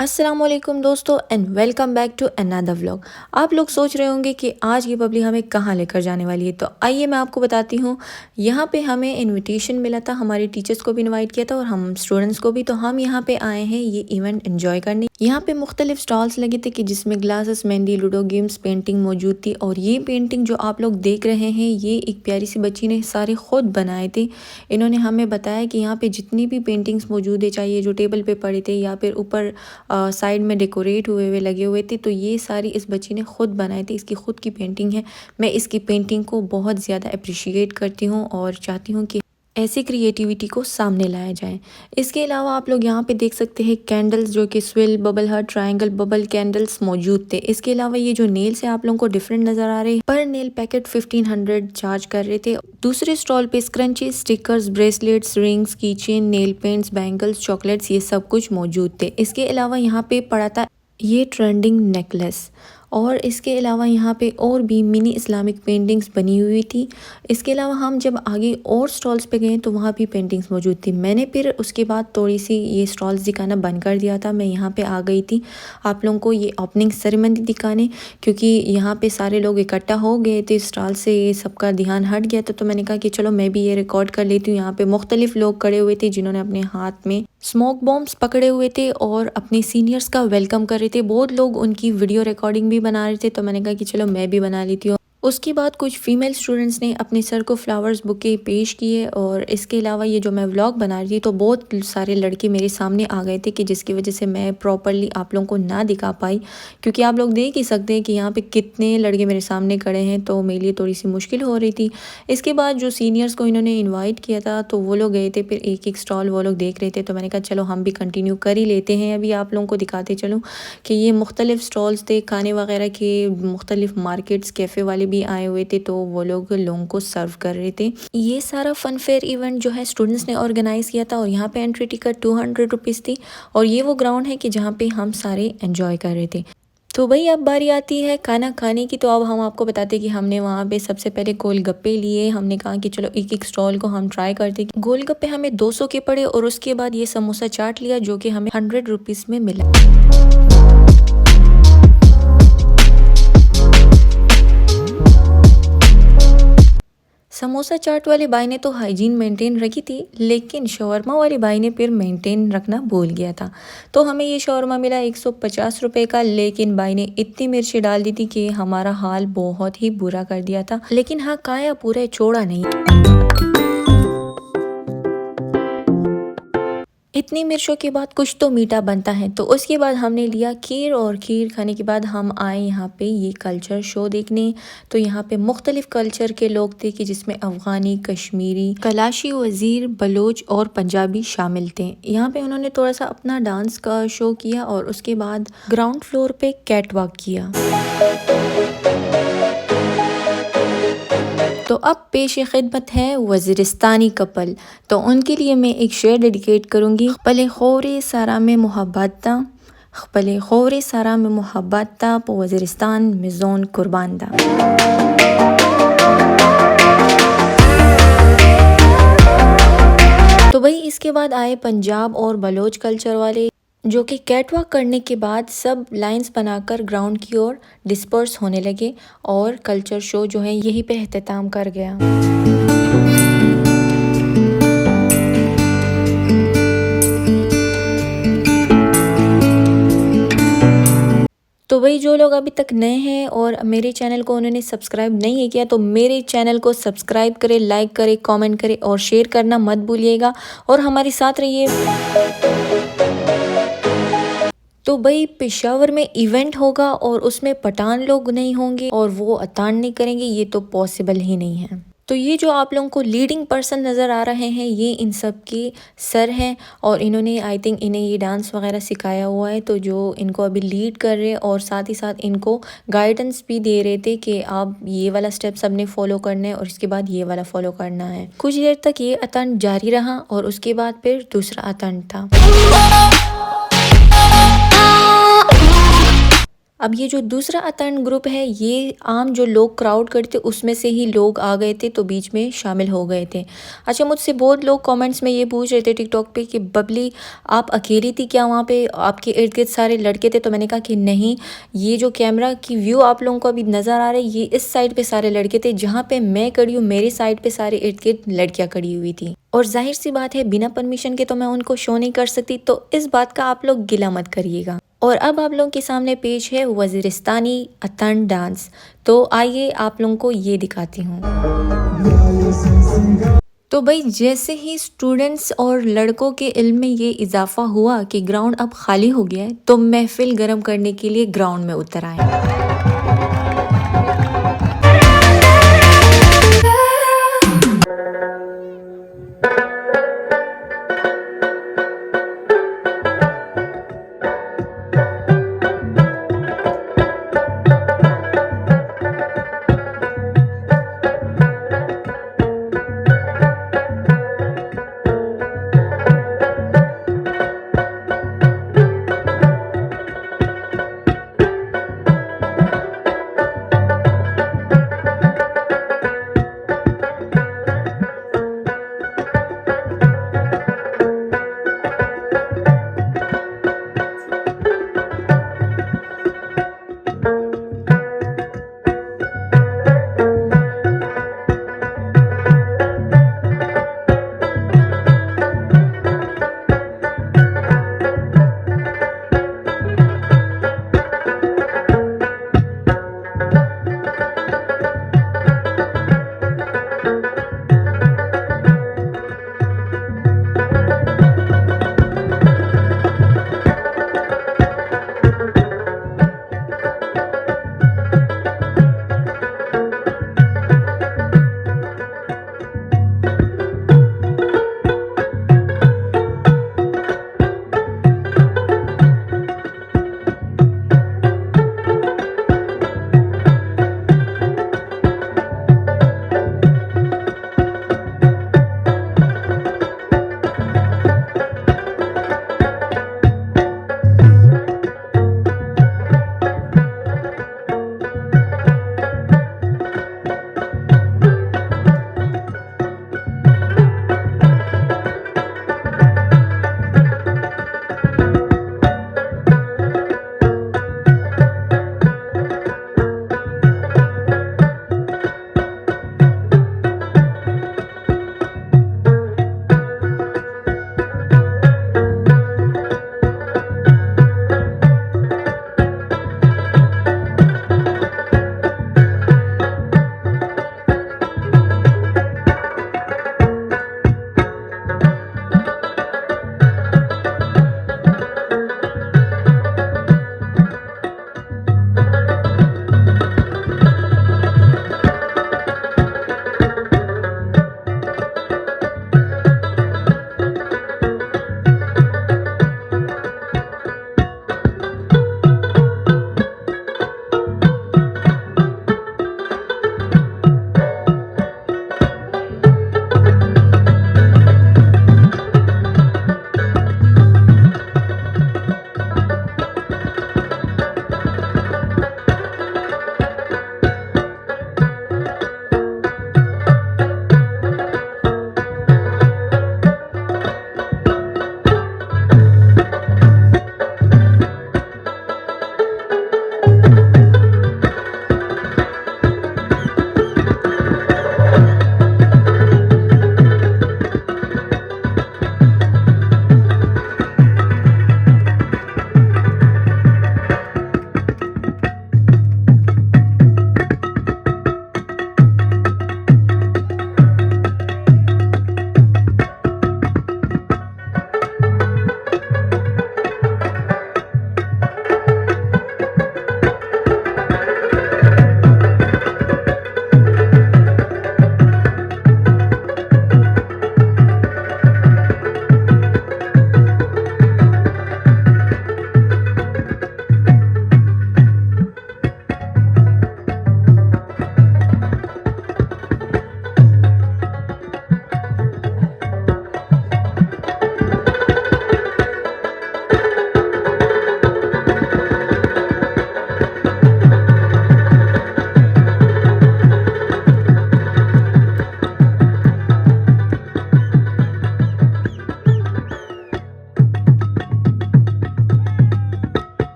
अस्सलामुअलैकुम दोस्तों and welcome back to another vlog. आप लोग सोच रहे होंगे कि आज की पब्लिक हमें कहाँ लेकर जाने वाली है, तो आइए मैं आपको बताती हूँ। यहाँ पे हमें इनविटेशन मिला था, हमारे टीचर्स को भी इनवाइट किया था और हम स्टूडेंट्स को भी। तो हम यहाँ पे आए हैं ये इवेंट एंजॉय करने। यहाँ पे मुख्तलिफ स्टॉल्स लगे थे कि जिसमें glasses, mehndi, ludo games, painting मौजूद थी। और ये पेंटिंग जो आप लोग देख रहे हैं ये एक प्यारी सी बच्ची ने सारे खुद बनाए थे। इन्होंने हमें बताया कि यहाँ पे जितनी भी पेंटिंग्स मौजूद है, चाहे ये जो टेबल पे पड़े थे या फिर ऊपर साइड में डेकोरेट हुए हुए लगे हुए थे, तो ये सारी इस बच्ची ने खुद बनाई थी। इसकी खुद की पेंटिंग है। मैं इसकी पेंटिंग को बहुत ज़्यादा अप्रिशिएट करती हूँ और चाहती हूँ कि ऐसी क्रिएटिविटी को सामने लाया जाए। इसके अलावा आप लोग यहाँ पे देख सकते हैं कैंडल्स, जो कि swirl, bubble heart, triangle bubble candles मौजूद थे। इसके अलावा ये जो नेल्स है आप लोगों को डिफरेंट नज़र आ रहे हैं। पर नेल पैकेट 1500 चार्ज कर रहे थे। दूसरे स्टॉल पे स्क्रंची, स्टिकर्स, ब्रेसलेट्स, रिंग्स, की chain, nail paints, bangles, chocolates, ये सब कुछ मौजूद थे। इसके अलावा यहाँ पे पड़ा था ये ट्रेंडिंग नेकलेस। और इसके अलावा यहाँ पे और भी मिनी इस्लामिक पेंटिंग्स बनी हुई थी। इसके अलावा हम जब आगे और स्टॉल्स पे गए तो वहाँ भी पेंटिंग्स मौजूद थी। मैंने फिर उसके बाद थोड़ी सी ये स्टॉल्स दिखाना बंद कर दिया था। मैं यहाँ पे आ गई थी आप लोगों को ये ओपनिंग सेरेमनी दिखाने, क्योंकि यहाँ पे सारे लोग इकट्ठा हो गए थे। स्टॉल से ये सबका ध्यान हट गया था, तो मैंने कहा कि चलो मैं भी ये रिकॉर्ड कर लेती हूँ। यहाँ पे मुख्तलिफ लोग खड़े हुए थे जिन्होंने अपने हाथ में स्मोक बॉम्ब्स पकड़े हुए थे और अपने सीनियर्स का वेलकम कर रहे थे। बहुत लोग उनकी वीडियो रिकॉर्डिंग भी बना रहे थे, तो मैंने कहा कि चलो मैं भी बना लेती हूँ। उसके बाद कुछ फीमेल स्टूडेंट्स ने अपने सर को फ्लावर्स बुके पेश किए। और इसके अलावा ये जो मैं व्लॉग बना रही थी तो बहुत सारे लड़के मेरे सामने आ गए थे कि जिसकी वजह से मैं प्रॉपरली आप लोगों को ना दिखा पाई, क्योंकि आप लोग देख ही सकते हैं कि यहाँ पे कितने लड़के मेरे सामने खड़े हैं, तो मेरे लिए थोड़ी सी मुश्किल हो रही थी। इसके बाद जो सीनियर्स को इन्होंने इन्वाइट किया था तो वो लोग गए थे, फिर एक एक स्टॉल वो लोग देख रहे थे। तो मैंने कहा चलो हम भी कंटिन्यू कर ही लेते हैं। अभी आप लोगों को दिखाते चलूँ कि ये मुख्तलिफ स्टॉल्स थे खाने वगैरह के। मुख्तलिफ मार्केट्स, कैफ़े वाले भी आए हुए थे, तो वो लोगों को सर्व कर रहे थे। ये सारा फन फेयर इवेंट जो है स्टूडेंट्स ने ऑर्गेनाइज किया था। और यहाँ पे एंट्री टिकट 200 रुपीज़ थी। और ये वो ग्राउंड है कि जहाँ पे हम सारे एंजॉय कर रहे थे। तो भाई अब बारी आती है खाना खाने की। तो अब हम आपको बताते कि हमने वहाँ पे सबसे पहले गोलगप्पे लिए। हमने कहा कि चलो एक एक स्टॉल को हम ट्राई करते। गोलगप्पे हमें 200 के पड़े और उसके बाद ये समोसा चाट लिया जो कि हमें 100 रुपीज़ में मिला। समोसा चाट वाले भाई ने तो हाइजीन मेंटेन रखी थी, लेकिन शवरमा वाले भाई ने फिर मेंटेन रखना भूल गया था। तो हमें ये शवरमा मिला 150 रुपए का, लेकिन भाई ने इतनी मिर्ची डाल दी थी कि हमारा हाल बहुत ही बुरा कर दिया था। लेकिन हाँ, खाया पूरा, छोड़ा नहीं। इतनी मिर्चों के बाद कुछ तो मीठा बनता है। तो उसके बाद हमने लिया खीर और खीर खाने के बाद हम आए यहाँ पे ये कल्चर शो देखने। तो यहाँ पे मुख्तलिफ कल्चर के लोग थे कि जिसमें अफ़गानी, कश्मीरी, कलाशी, वज़ीर, बलोच और पंजाबी शामिल थे। यहाँ पे उन्होंने थोड़ा सा अपना डांस का शो किया और उसके बाद ग्राउंड फ्लोर पे कैट वॉक किया। तो अब पेश खिदमत है वज़ीरिस्तानी कपल। तो उनके लिए मैं एक शेर डेडिकेट करूँगी। खपले खोरे सारा में मोहब्बता, खपले खोरे सारा में मोहब्बता, पो वज़ीरिस्तान मिज़ोन कुर्बानदा। तो भाई इसके बाद आए पंजाब और बलोच कल्चर वाले, जो कि कैटवॉक करने के बाद सब लाइंस बनाकर ग्राउंड की ओर डिस्पर्स होने लगे और कल्चर शो जो है यहीं पे अख्ताम कर गया। तो भाई जो लोग अभी तक नए हैं और मेरे चैनल को उन्होंने सब्सक्राइब नहीं किया तो मेरे चैनल को सब्सक्राइब करें, लाइक करें, कमेंट करें और शेयर करना मत भूलिएगा और हमारे साथ रहिए। तो भाई पेशावर में इवेंट होगा और उसमें पठान लोग नहीं होंगे और वो अतान नहीं करेंगे, ये तो पॉसिबल ही नहीं है। तो ये जो आप लोगों को लीडिंग पर्सन नज़र आ रहे हैं ये इन सब के सर हैं और इन्होंने आई थिंक इन्हें ये डांस वगैरह सिखाया हुआ है। तो जो इनको अभी लीड कर रहे हैं और साथ ही साथ इनको गाइडेंस भी दे रहे थे कि आप ये वाला स्टेप सबने फॉलो करना है और इसके बाद ये वाला फॉलो करना है। कुछ देर तक ये अतन जारी रहा और उसके बाद फिर दूसरा अतन था। अब ये जो दूसरा अतरण ग्रुप है, ये आम जो लोग क्राउड करते उसमें से ही लोग आ गए थे, तो बीच में शामिल हो गए थे। अच्छा, मुझसे बहुत लोग कमेंट्स में ये पूछ रहे थे टिकटॉक पे कि बबली आप अकेली थी क्या वहाँ पे, आपके इर्द गिर्द सारे लड़के थे? तो मैंने कहा कि नहीं, ये जो कैमरा की व्यू आप लोगों को अभी नज़र आ रहा है, ये इस साइड पे सारे लड़के थे, जहाँ पे मैं खड़ी हूँ मेरे साइड पे सारे इर्द गिर्द लड़कियाँ खड़ी हुई थी। और जाहिर सी बात है, बिना परमिशन के तो मैं उनको शो नहीं कर सकती, तो इस बात का आप लोग गिला मत करिएगा। और अब आप लोगों के सामने पेश है वज़ीरिस्तानी अतन डांस। तो आइए आप लोगों को ये दिखाती हूँ। तो भाई, जैसे ही स्टूडेंट्स और लड़कों के इल्म में ये इजाफा हुआ कि ग्राउंड अब खाली हो गया है, तो महफिल गर्म करने के लिए ग्राउंड में उतर आए।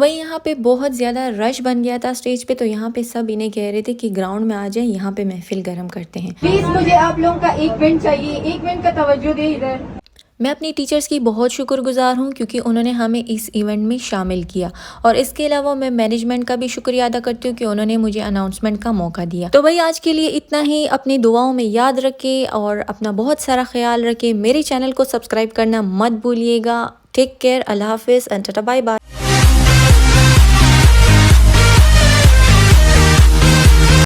भाई यहाँ पे बहुत ज़्यादा रश बन गया था स्टेज पे, तो यहाँ पे सब इन्हें कह रहे थे कि ग्राउंड में आ जाए, यहाँ पे महफिल गर्म करते हैं। प्लीज मुझे आप लोगों का 1 मिनट चाहिए, 1 मिनट का तवज्जो दे इधर। मैं अपनी टीचर्स की बहुत शुक्रगुजार हूँ क्योंकि उन्होंने हमें इस इवेंट में शामिल किया, और इसके अलावा मैं मैनेजमेंट का भी शुक्रिया अदा करती हूँ कि उन्होंने मुझे अनाउंसमेंट का मौका दिया। तो भाई आज के लिए इतना ही। अपनी दुआओं में याद रखें और अपना बहुत सारा ख्याल रखें। मेरे चैनल को सब्सक्राइब करना मत भूलिएगा। टेक केयर, अल्लाह हाफिज़ एंड टाटा बाय बाय।